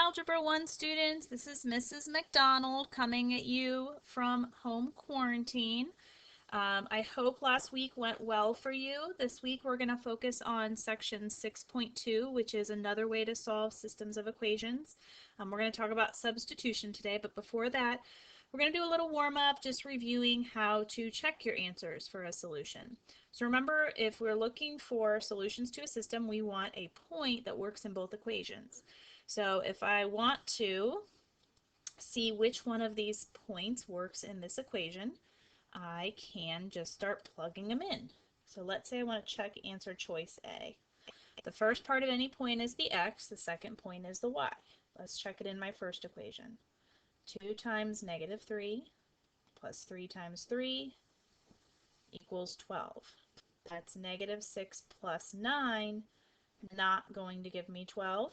Algebra 1 students. This is Mrs. McDonald coming at you from home quarantine. I hope last week went well for you. This week we're going to focus on section 6.2, which is another way to solve systems of equations. We're going to talk about substitution today, but before that, we're going to do a little warm-up, just reviewing how to check your answers for a solution. So remember, if we're looking for solutions to a system, we want a point that works in both equations. So if I want to see which one of these points works in this equation, I can just start plugging them in. So let's say I want to check answer choice A. The first part of any point is the x, the second point is the y. Let's check it in my first equation. 2 times negative 3 plus 3 times 3 equals 12. That's negative 6 plus 9, not going to give me 12.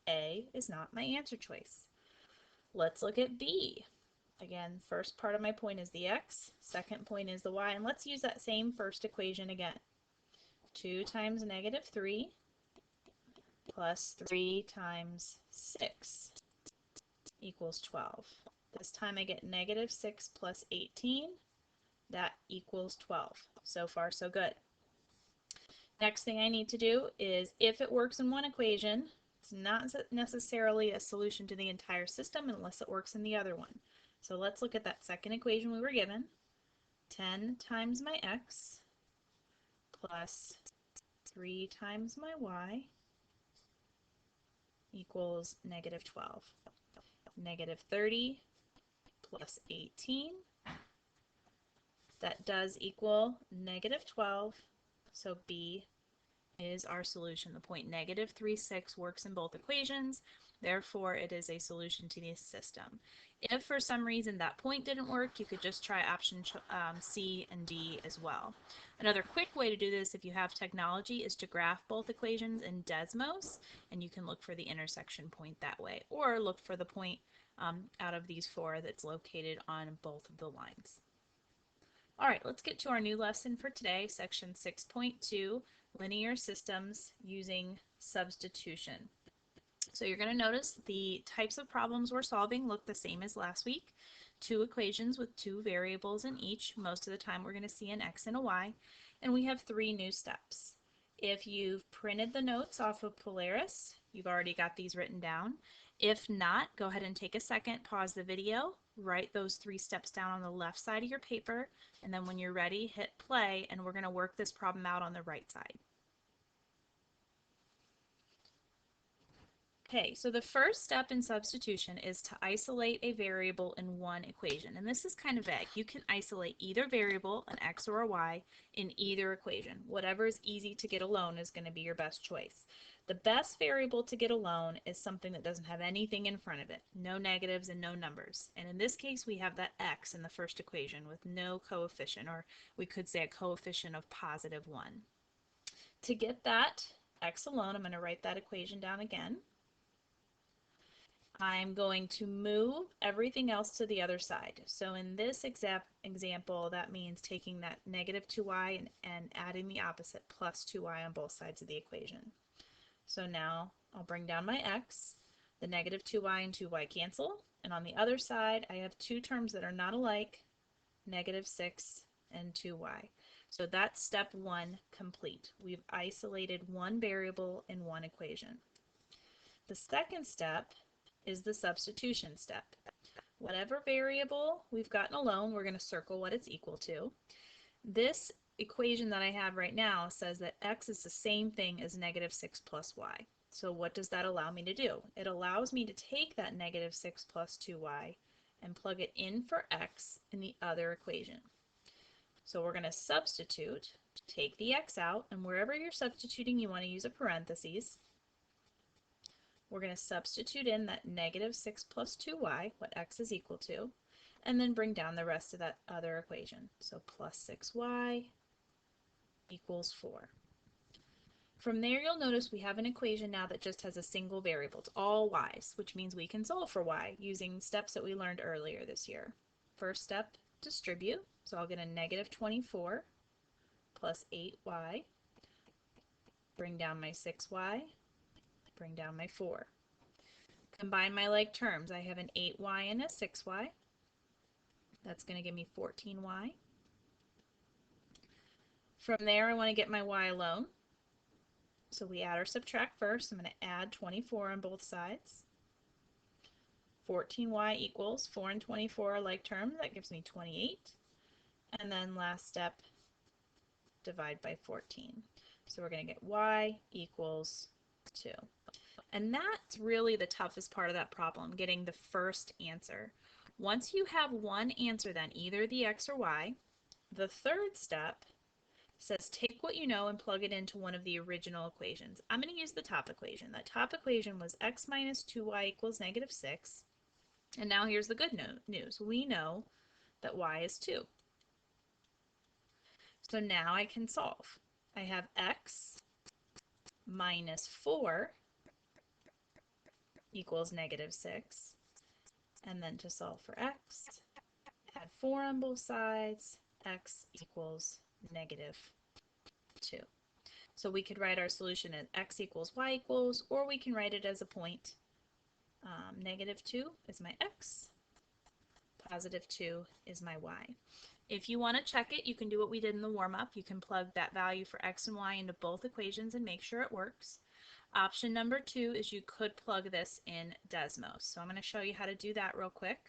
A is not my answer choice. Let's look at B. Again, first part of my point is the x, second point is the y, and let's use that same first equation again. 2 times negative 3 plus 3 times 6 equals 12. This time I get negative 6 plus 18, that equals 12. So far, so good. Next thing I need to do is, if it works in one equation, it's not necessarily a solution to the entire system unless it works in the other one. So let's look at that second equation we were given. 10 times my x plus 3 times my y equals negative 12. Negative 30 plus 18, that does equal negative 12, so B is our solution. The point negative 3, 6 works in both equations, therefore it is a solution to this system. If for some reason that point didn't work, you could just try option C and D as well. Another quick way to do this, if you have technology, is to graph both equations in Desmos, and you can look for the intersection point that way, or look for the point out of these four that's located on both of the lines. All right, let's get to our new lesson for today, section 6.2, linear systems using substitution. So you're going to notice the types of problems we're solving look the same as last week. Two equations with two variables in each. Most of the time we're going to see an x and a y. And we have three new steps. If you've printed the notes off of Polaris, you've already got these written down. If not, go ahead and take a second, pause the video, write those 3 steps down on the left side of your paper, and then when you're ready, hit play, and we're going to work this problem out on the right side. Okay, so the first step in substitution is to isolate a variable in one equation, and this is kind of vague. You can isolate either variable, an x or a y, in either equation. Whatever is easy to get alone is going to be your best choice. The best variable to get alone is something that doesn't have anything in front of it, no negatives and no numbers. And in this case, we have that x in the first equation with no coefficient, or we could say a coefficient of positive 1. To get that x alone, I'm going to write that equation down again. I'm going to move everything else to the other side. So in this example, that means taking that negative 2y and adding the opposite, plus 2y on both sides of the equation. So now I'll bring down my x, the negative 2y and 2y cancel, and on the other side I have two terms that are not alike, negative 6 and 2y. So that's step 1 complete. We've isolated one variable in one equation. The second step is the substitution step. Whatever variable we've gotten alone, we're going to circle what it's equal to. This equation that I have right now says that x is the same thing as negative 6 plus y. So what does that allow me to do? It allows me to take that negative 6 plus 2y and plug it in for x in the other equation. So we're going to substitute, take the x out, and wherever you're substituting you want to use a parentheses. We're going to substitute in that negative 6 plus 2y, what x is equal to, and then bring down the rest of that other equation. So plus 6y equals 4. From there, you'll notice we have an equation now that just has a single variable. It's all y's, which means we can solve for y using steps that we learned earlier this year. First step, distribute. So I'll get a negative 24 plus 8y, bring down my 6y, bring down my 4. Combine my like terms. I have an 8y and a 6y. That's going to give me 14y. From there, I want to get my y alone. So we add or subtract first. I'm going to add 24 on both sides. 14y equals 4 and 24 are like terms. That gives me 28. And then last step, divide by 14. So we're going to get y equals 2. And that's really the toughest part of that problem, getting the first answer. Once you have one answer then, either the x or y, the third step says take what you know and plug it into one of the original equations. I'm going to use the top equation. That top equation was x minus 2y equals negative 6. And now here's the good news. We know that y is 2. So now I can solve. I have x minus 4 equals negative 6. And then to solve for x, add 4 on both sides, x equals negative 2. So we could write our solution as x equals y equals, or we can write it as a point. Negative 2 is my x, positive 2 is my y. If you want to check it, you can do what we did in the warm-up. You can plug that value for x and y into both equations and make sure it works. Option number 2 is you could plug this in Desmos. So I'm going to show you how to do that real quick.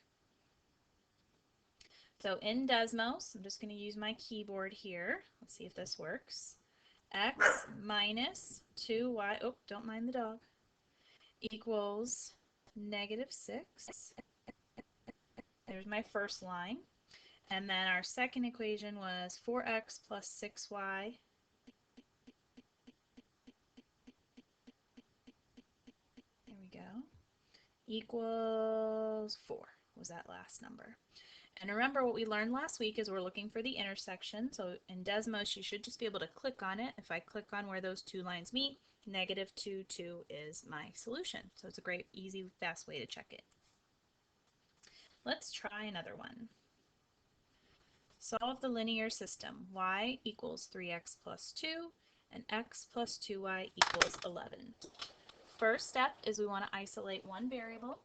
So in Desmos, I'm just going to use my keyboard here. Let's see if this works. X minus 2y, oh, don't mind the dog, equals negative 6. There's my first line. And then our second equation was 4x plus 6y there we go, equals 4 was that last number. And remember what we learned last week is we're looking for the intersection. So in Desmos, you should just be able to click on it. If I click on where those two lines meet, negative 2, 2 is my solution. So it's a great, easy, fast way to check it. Let's try another one. Solve the linear system. Y equals 3x plus 2 and x plus 2y equals 11. First step is we want to isolate one variable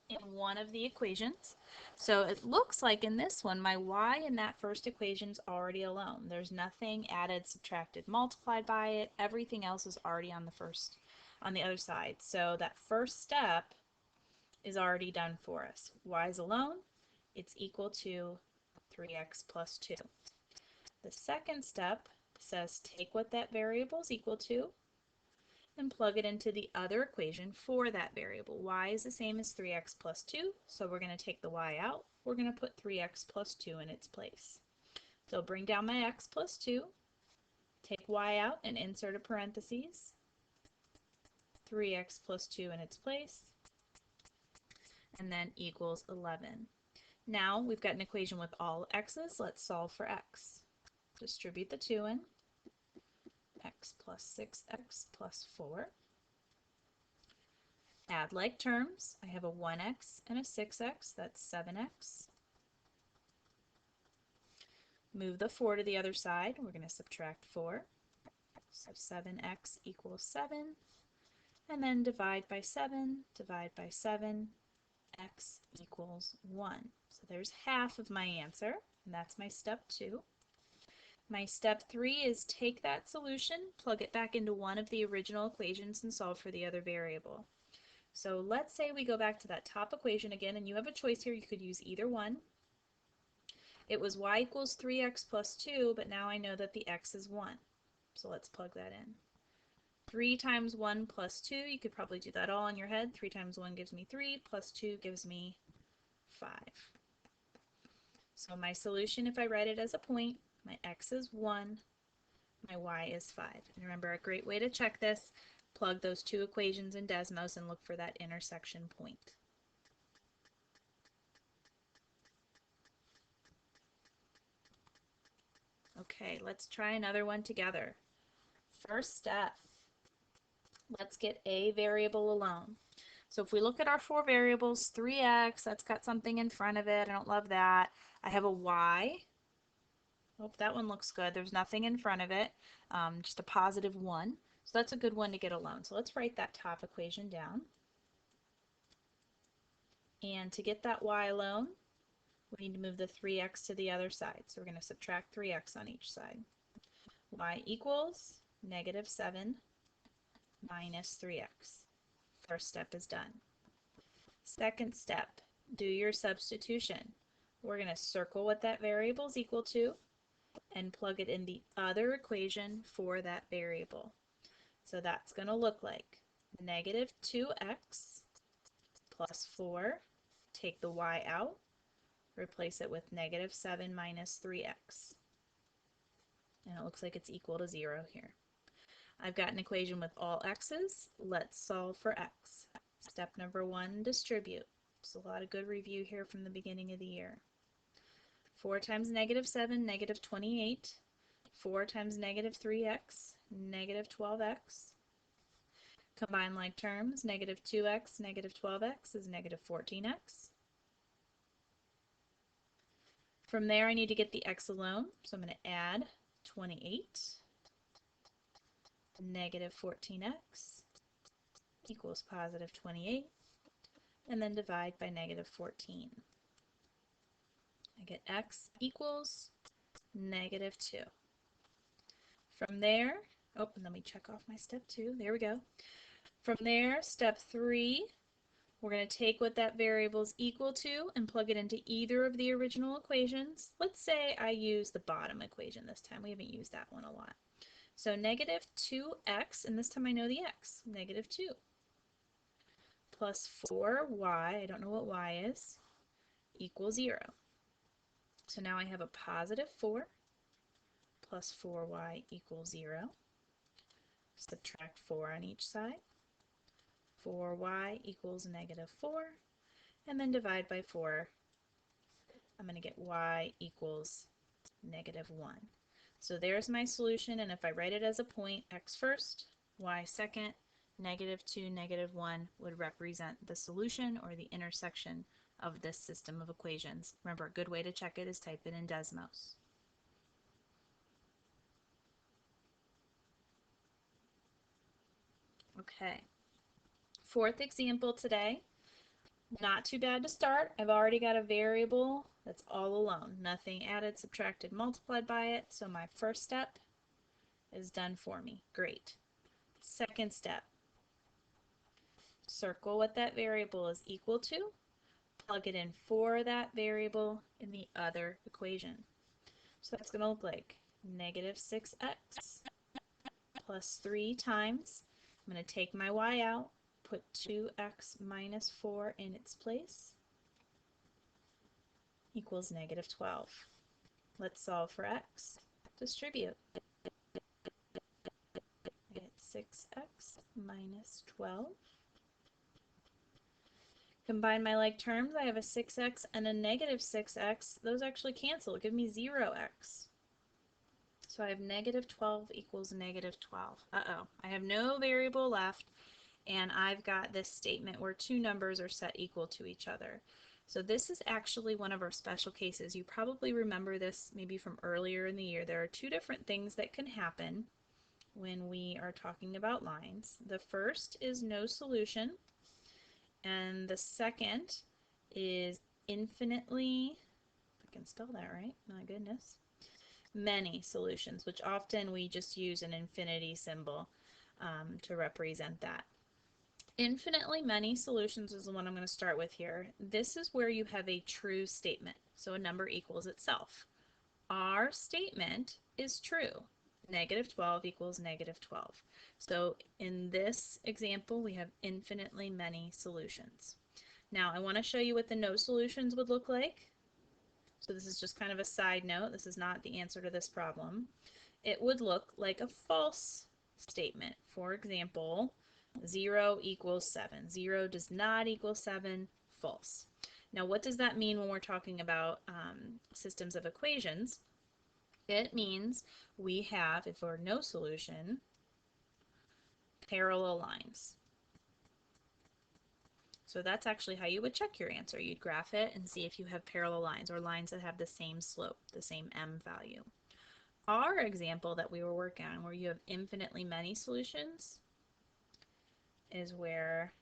in one of the equations. So it looks like in this one, my y in that first equation is already alone. There's nothing added, subtracted, multiplied by it. Everything else is already on the other side. So that first step is already done for us. Y is alone. It's equal to 3x plus 2. The second step says take what that variable is equal to and plug it into the other equation for that variable. Y is the same as 3x plus 2, so we're going to take the y out. We're going to put 3x plus 2 in its place. So bring down my x plus 2, take y out and insert a parentheses, 3x plus 2 in its place, and then equals 11. Now we've got an equation with all x's. Let's solve for x. Distribute the 2 in. X plus 6x plus 4. Add like terms. I have a 1x and a 6x. That's 7x. Move the 4 to the other side. We're going to subtract 4. So 7x equals 7. And then divide by 7. Divide by 7. X equals 1. So there's half of my answer. And that's my step 2. My step 3 is take that solution, plug it back into one of the original equations, and solve for the other variable. So let's say we go back to that top equation again, and you have a choice here. You could use either one. It was y equals 3x plus 2, but now I know that the x is 1. So let's plug that in. 3 times 1 plus 2, you could probably do that all in your head. 3 times 1 gives me 3, plus 2 gives me 5. So my solution, if I write it as a point, my x is 1, my y is 5. And remember, a great way to check this, plug those two equations in Desmos and look for that intersection point. Okay, let's try another one together. First step, let's get a variable alone. So if we look at our 4 variables, 3x, that's got something in front of it. I don't love that. I have a y. Oh, that one looks good. There's nothing in front of it, just a positive 1. So that's a good one to get alone. So let's write that top equation down. And to get that y alone, we need to move the 3x to the other side. So we're going to subtract 3x on each side. Y equals -7 minus 3x. First step is done. Second step, do your substitution. We're going to circle what that variable is equal to and plug it in the other equation for that variable. So that's going to look like -2x plus 4, take the y out, replace it with -7 minus 3x. And it looks like it's equal to 0 here. I've got an equation with all x's. Let's solve for x. Step number 1, distribute. There's a lot of good review here from the beginning of the year. 4 times -7, -28. 4 times -3x, -12x. Combine like terms, -2x, -12x is -14x. From there, I need to get the x alone, so I'm going to add 28, -14x equals +28, and then divide by -14. I get x equals -2. From there, oh, and let me check off my step 2. There we go. From there, step 3, we're going to take what that variable is equal to and plug it into either of the original equations. Let's say I use the bottom equation this time. We haven't used that one a lot. So -2x, and this time I know the x, -2, plus 4y, I don't know what y is, equals 0. So now I have a +4 plus 4y equals 0. Subtract 4 on each side. 4y equals -4, and then divide by 4. I'm going to get y equals -1. So there's my solution, and if I write it as a point, x first, y second, -2, -1 would represent the solution or the intersection of this system of equations. Remember, a good way to check it is type it in Desmos. Okay. Fourth example today. Not too bad to start. I've already got a variable that's all alone. Nothing added, subtracted, multiplied by it. So my first step is done for me. Great. Second step. Circle what that variable is equal to. Plug it in for that variable in the other equation. So that's going to look like -6x plus 3 times. I'm going to take my y out, put 2x minus 4 in its place, equals -12. Let's solve for x. Distribute. I get 6x minus 12. Combine my like terms. I have a 6x and a -6x. Those actually cancel. Give me 0x. So I have -12 equals -12. Uh-oh. I have no variable left, and I've got this statement where two numbers are set equal to each other. So this is actually one of our special cases. You probably remember this maybe from earlier in the year. There are two different things that can happen when we are talking about lines. The first is no solution, and the second is infinitely, if I can spell that right, my goodness, many solutions, which often we just use an infinity symbol to represent that. Infinitely many solutions is the one I'm going to start with here. This is where you have a true statement, so a number equals itself. Our statement is true. -12 equals -12. So in this example, we have infinitely many solutions. Now I want to show you what the no solutions would look like. So this is just kind of a side note. This is not the answer to this problem. It would look like a false statement. For example, 0 equals 7. 0 does not equal 7. False. Now what does that mean when we're talking about systems of equations? It means we have, if we're no solution, parallel lines. So that's actually how you would check your answer. You'd graph it and see if you have parallel lines or lines that have the same slope, the same m value. Our example that we were working on, where you have infinitely many solutions, is where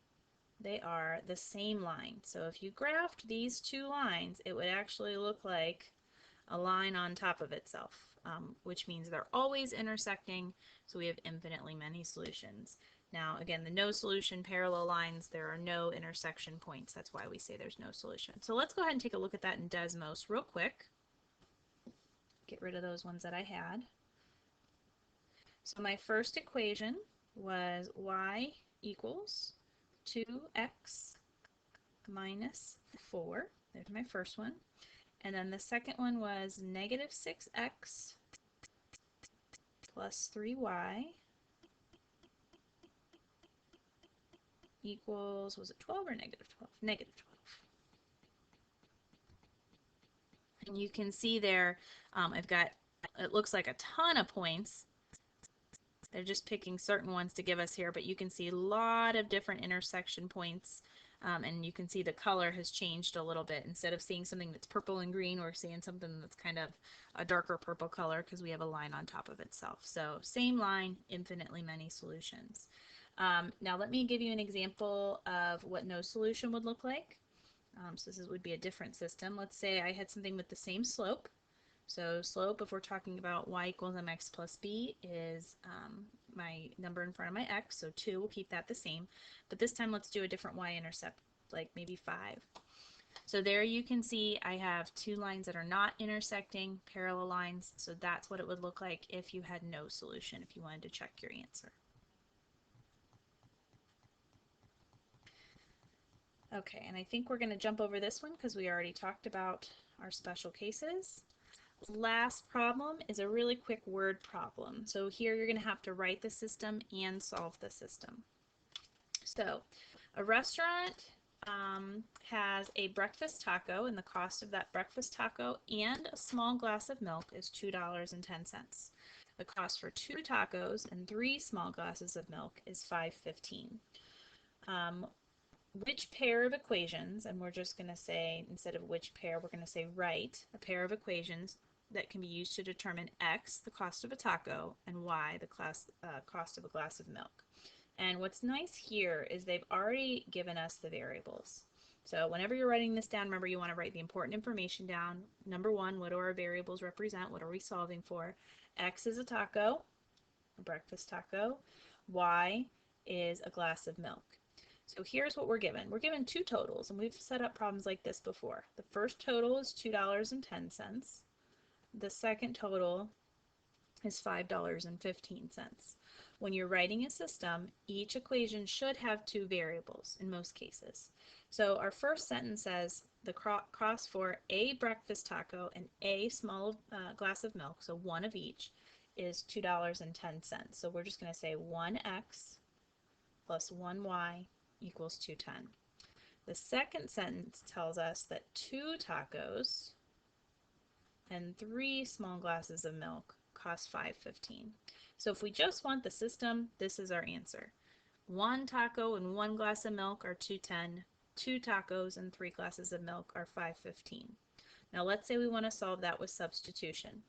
they are the same line. So if you graphed these two lines, it would actually look like a line on top of itself, which means they're always intersecting, so we have infinitely many solutions. Now, again, the no solution parallel lines, there are no intersection points. That's why we say there's no solution. So let's go ahead and take a look at that in Desmos real quick. Get rid of those ones that I had. So my first equation was y equals 2x minus 4. There's my first one. And then the second one was negative 6x plus 3y equals, was it 12 or negative 12? Negative 12. And you can see there, I've got, it looks like a ton of points. They're just picking certain ones to give us here, but you can see a lot of different intersection points. And you can see the color has changed a little bit. Instead of seeing something that's purple and green, we're seeing something that's kind of a darker purple color because we have a line on top of itself. So same line, infinitely many solutions. Now let me give you an example of what no solution would look like. So this would be a different system. Let's say I had something with the same slope. So slope, if we're talking about y equals mx plus b, is my number in front of my x, so 2, we'll keep that the same. But this time let's do a different y-intercept, like maybe 5. So there you can see I have two lines that are not intersecting, parallel lines, so that's what it would look like if you had no solution, if you wanted to check your answer. Okay, and I think we're going to jump over this one because we already talked about our special cases. Last problem is a really quick word problem. So here you're going to have to write the system and solve the system. So a restaurant has a breakfast taco, and the cost of that breakfast taco and a small glass of milk is $2.10. The cost for 2 tacos and 3 small glasses of milk is $5.15. Which pair of equations, and we're just going to say, instead of which pair, we're going to say write a pair of equations that can be used to determine x, the cost of a taco, and y, the cost of a glass of milk. And what's nice here is they've already given us the variables. So whenever you're writing this down, remember you want to write the important information down. Number 1, what do our variables represent? What are we solving for? X is a taco, a breakfast taco. Y is a glass of milk. So here's what we're given. We're given 2 totals, and we've set up problems like this before. The first total is $2.10. The second total is $5.15. When you're writing a system, each equation should have 2 variables in most cases. So our first sentence says the cost for a breakfast taco and a small glass of milk, so one of each, is $2.10. So we're just going to say 1x plus 1y equals 210. The second sentence tells us that 2 tacos and 3 small glasses of milk cost $5.15. So if we just want the system, this is our answer. 1 taco and 1 glass of milk are $2.10. 2 tacos and 3 glasses of milk are $5.15. Now let's say we want to solve that with substitution.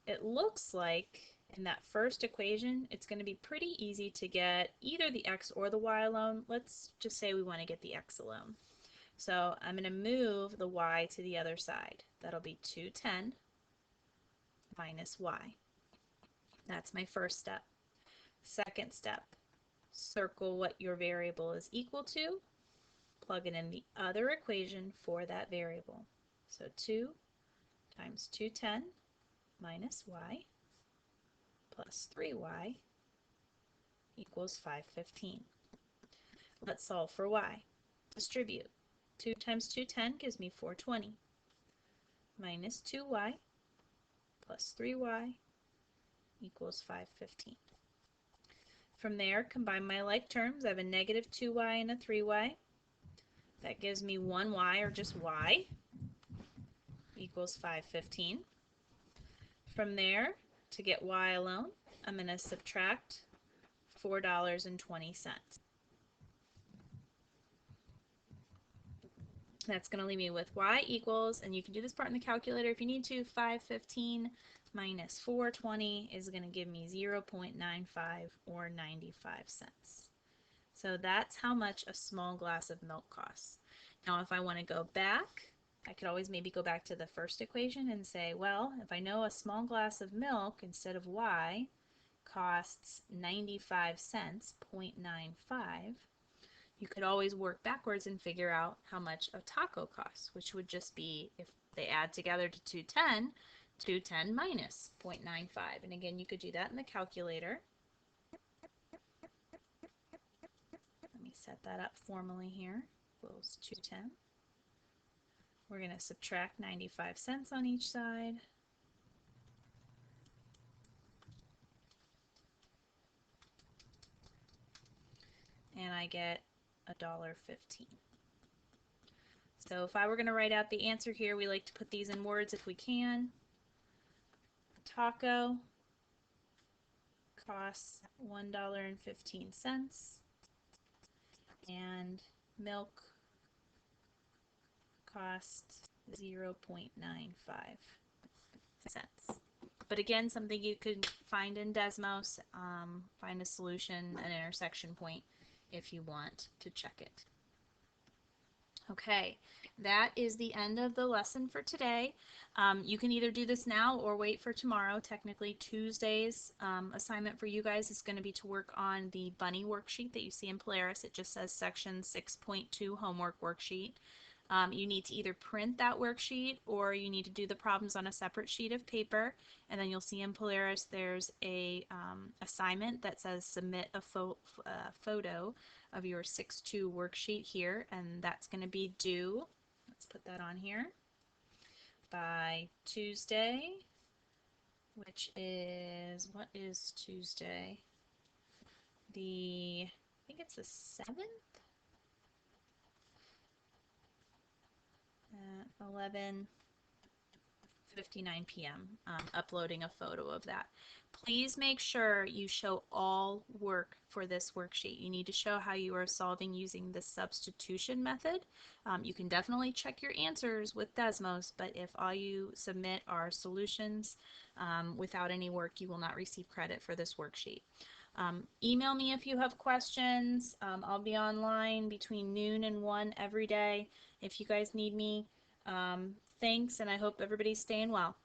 It looks like in that first equation, it's going to be pretty easy to get either the x or the y alone. Let's just say we want to get the x alone. So I'm going to move the y to the other side. That'll be 210 minus y. That's my first step. Second step, circle what your variable is equal to, plug it in the other equation for that variable. So 2 times 210 minus y plus 3y equals 515. Let's solve for y. Distribute. 2 times 210 gives me 420 minus 2y plus 3y equals 515. From there, combine my like terms. I have a negative 2y and a 3y. That gives me 1y, or just y, equals 515. From there, to get y alone, I'm going to subtract $4.20. That's going to leave me with y equals, and you can do this part in the calculator if you need to, 515 minus 420 is going to give me 0.95 or 95 cents. So that's how much a small glass of milk costs. Now, if I want to go back, I could always maybe go back to the first equation and say, well, if I know a small glass of milk instead of y costs 95 cents, 0.95, you could always work backwards and figure out how much a taco costs, which would just be, if they add together to 210, 210 minus 0.95. And again, you could do that in the calculator. Let me set that up formally here. Equals 210. We're going to subtract 95 cents on each side. And I get $1.15. So if I were going to write out the answer here, we like to put these in words if we can. Taco costs $1.15 and milk costs 0.95 cents. But again, something you could find in Desmos, find a solution, an intersection point if you want to check it. Okay, that is the end of the lesson for today. You can either do this now or wait for tomorrow. Technically, Tuesday's assignment for you guys is going to be to work on the bunny worksheet that you see in Polaris. It just says section 6.2 homework worksheet. You need to either print that worksheet or you need to do the problems on a separate sheet of paper. And then you'll see in Polaris there's a assignment that says submit a photo of your 6.2 worksheet here, and that's going to be due, let's put that on here, by Tuesday, which is, what is Tuesday? I think it's the 7th? 11:59 p.m. Uploading a photo of that. Please make sure you show all work for this worksheet. You need to show how you are solving using the substitution method. You can definitely check your answers with Desmos, but if all you submit are solutions without any work, you will not receive credit for this worksheet. Email me if you have questions. I'll be online between noon and 1 every day if you guys need me. Thanks, and I hope everybody's staying well.